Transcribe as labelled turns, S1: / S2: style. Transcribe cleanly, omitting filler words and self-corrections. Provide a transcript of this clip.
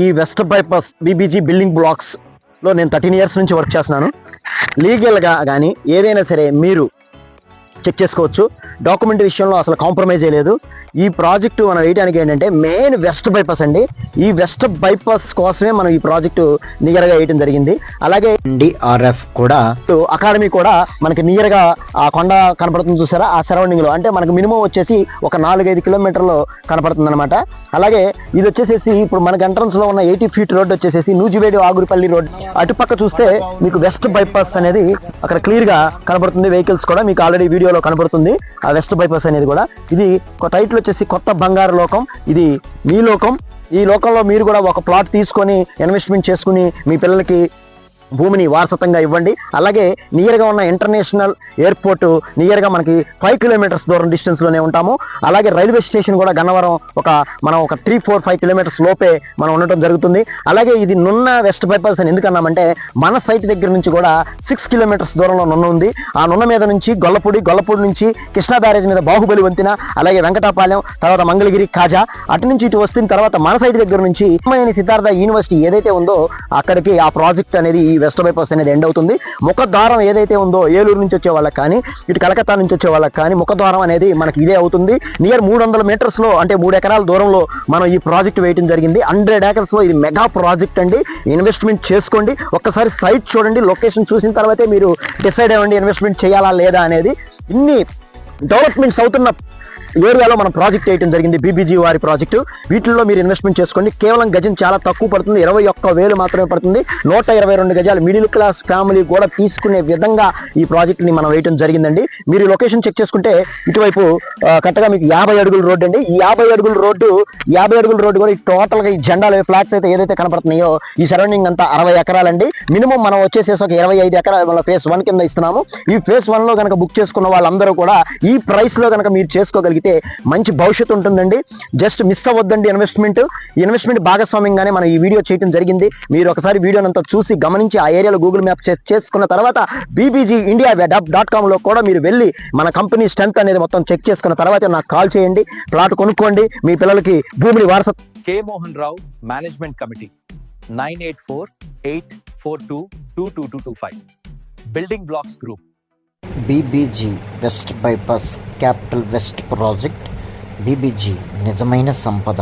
S1: ఈ west bypass BBG building బ్లాక్స్లో నేను 13 years నుంచి వర్క్ చేస్తున్నాను. లీగల్గా కానీ ఏదైనా సరే మీరు చెక్ చేసుకోవచ్చు. డాక్యుమెంట్ విషయంలో అసలు కాంప్రమైజ్ లేదు. ఈ ప్రాజెక్టు మనం వేయడానికి ఏంటంటే మెయిన్ వెస్ట్ బైపాస్ అండి. ఈ వెస్ట్ బైపాస్ కోసమే మనం ఈ ప్రాజెక్టు నియర్గా వేయడం జరిగింది. అలాగే
S2: డిఆర్ఎఫ్ కూడా
S1: అకాడమీ కూడా మనకి నియర్గా ఆ కొండ కనపడుతుంది చూసారా, ఆ సరౌండింగ్లో అంటే మనకు మినిమం వచ్చేసి ఒక 4-5 కిలోమీటర్లు కనపడుతుంది అనమాట. అలాగే ఇది వచ్చేసేసి ఇప్పుడు మనకి ఎంట్రన్స్లో ఉన్న 80 ఫీట్ రోడ్ వచ్చేసేసి నూజివేడి ఆగురిపల్లి రోడ్. అటుపక్క చూస్తే మీకు వెస్ట్ బైపాస్ అనేది అక్కడ క్లియర్గా కనపడుతుంది. వెహికల్స్ కూడా మీకు ఆల్రెడీ వీడియోలో కనపడుతుంది ఆ వెస్ట్ బైపాస్ అనేది కూడా. ఇది టైటిల్ వచ్చేసి కొత్త బంగారు లోకం. ఇది మీ లోకం. ఈ లోకంలో మీరు కూడా ఒక ప్లాట్ తీసుకొని ఇన్వెస్ట్మెంట్ చేసుకుని మీ పిల్లలకి భూమిని వారసత్వంగా ఇవ్వండి. అలాగే నియర్గా ఉన్న ఇంటర్నేషనల్ ఎయిర్పోర్టు నియర్గా మనకి 5 కిలోమీటర్స్ దూరం డిస్టెన్స్లోనే ఉంటాము. అలాగే రైల్వే స్టేషన్ కూడా గన్నవరం మనం ఒక 3-4-5 కిలోమీటర్స్ లోపే మనం ఉండటం జరుగుతుంది. అలాగే ఇది నున్న వెస్ట్ బైపాస్ అని ఎందుకన్నామంటే మన సైట్ దగ్గర నుంచి కూడా 6 కిలోమీటర్స్ దూరంలో నున్న ఉంది. ఆ నున్న మీద నుంచి గొల్లపూడి నుంచి కృష్ణా బ్యారేజ్ మీద బాహుబలి వంతెన, అలాగే వెంకటాపాలెం, తర్వాత మంగళగిరి, కాజా, అటు నుంచి ఇటు వస్తున్న తర్వాత మన సైట్ దగ్గర నుంచి సిద్ధార్థ యూనివర్సిటీ ఏదైతే ఉందో అక్కడికి ఆ ప్రాజెక్ట్ అనేది వెస్ట్ బైపాస్ అనేది ఎండ్ అవుతుంది. ముఖద్వారం ఏదైతే ఉందో ఏలూరు నుంచి వచ్చే వాళ్ళకి కానీ ఇటు కలకత్తా నుంచి వచ్చే వాళ్ళకి కానీ ముఖద్వారం అనేది మనకి ఇదే అవుతుంది. నియర్ 300 మీటర్స్లో అంటే 3 ఎకరాల దూరంలో మనం ఈ ప్రాజెక్ట్ వేయడం జరిగింది. 100 ఏకర్స్లో ఇది మెగా ప్రాజెక్ట్ అండి. ఇన్వెస్ట్మెంట్ చేసుకోండి. ఒక్కసారి సైట్ చూడండి, లొకేషన్ చూసిన తర్వాతే మీరు డిసైడ్ అవ్వండి ఇన్వెస్ట్మెంట్ చేయాలా లేదా అనేది. ఇన్ని డెవలప్మెంట్స్ అవుతున్న ఏరియాలో మనం ప్రాజెక్ట్ వేయడం జరిగింది, బీబీజీ వారి ప్రాజెక్టు. వీటిల్లో మీరు ఇన్వెస్ట్మెంట్ చేసుకోండి. కేవలం గజం చాలా తక్కువ పడుతుంది, 21,000 మాత్రమే పడుతుంది. 122 గజాలు మిడిల్ క్లాస్ ఫ్యామిలీ కూడా తీసుకునే విధంగా ఈ ప్రాజెక్ట్ని మనం వేయడం జరిగిందండి. మీరు లొకేషన్ చెక్ చేసుకుంటే ఇటువైపు కరెక్ట్గా మీకు 50 అడుగుల రోడ్డు అండి. ఈ 50 అడుగుల రోడ్డు కూడా టోటల్గా ఈ జెండాలు ఫ్లాట్స్ అయితే ఏదైతే కనపడుతున్నాయో ఈ సరౌండింగ్ అంతా 60 ఎకరాలండి. మినిమం మనం వచ్చేసేసి ఒక 25 ఎకరాలు మన ఫేజ్ 1 కింద ఇస్తున్నాము. ఈ ఫేజ్ 1లో కనుక బుక్ చేసుకున్న వాళ్ళందరూ కూడా ఈ ప్రైస్లో కనుక మీరు చేసుకోగలిగితే మంచి భవిష్యత్తు ఉంటుందండి. జస్ట్ మిస్ అవ్వద్దండి ఇన్వెస్ట్మెంట్ భాగస్వామ్యంగానే మనం ఈ వీడియో చేయడం జరిగింది. మీరు ఒకసారి వీడియోనంతా చూసి గమనించి ఆ ఏరియాలో గూగుల్ మ్యాప్ చేసుకున్న తర్వాత bbgindia.com కూడా మీరు వెళ్ళి మన కంపెనీ స్ట్రెంత్ అనేది మొత్తం చెక్ చేసుకున్న తర్వాత నాకు కాల్ చేయండి. ప్లాట్ కొనుక్కోండి, మీ పిల్లలకి భూమిని వారసత్వం.
S3: K Mohan Rao, management committee, 9848422225, building blocks group.
S2: BBG west bypass capital west project. BBG నిజమైన సంపద.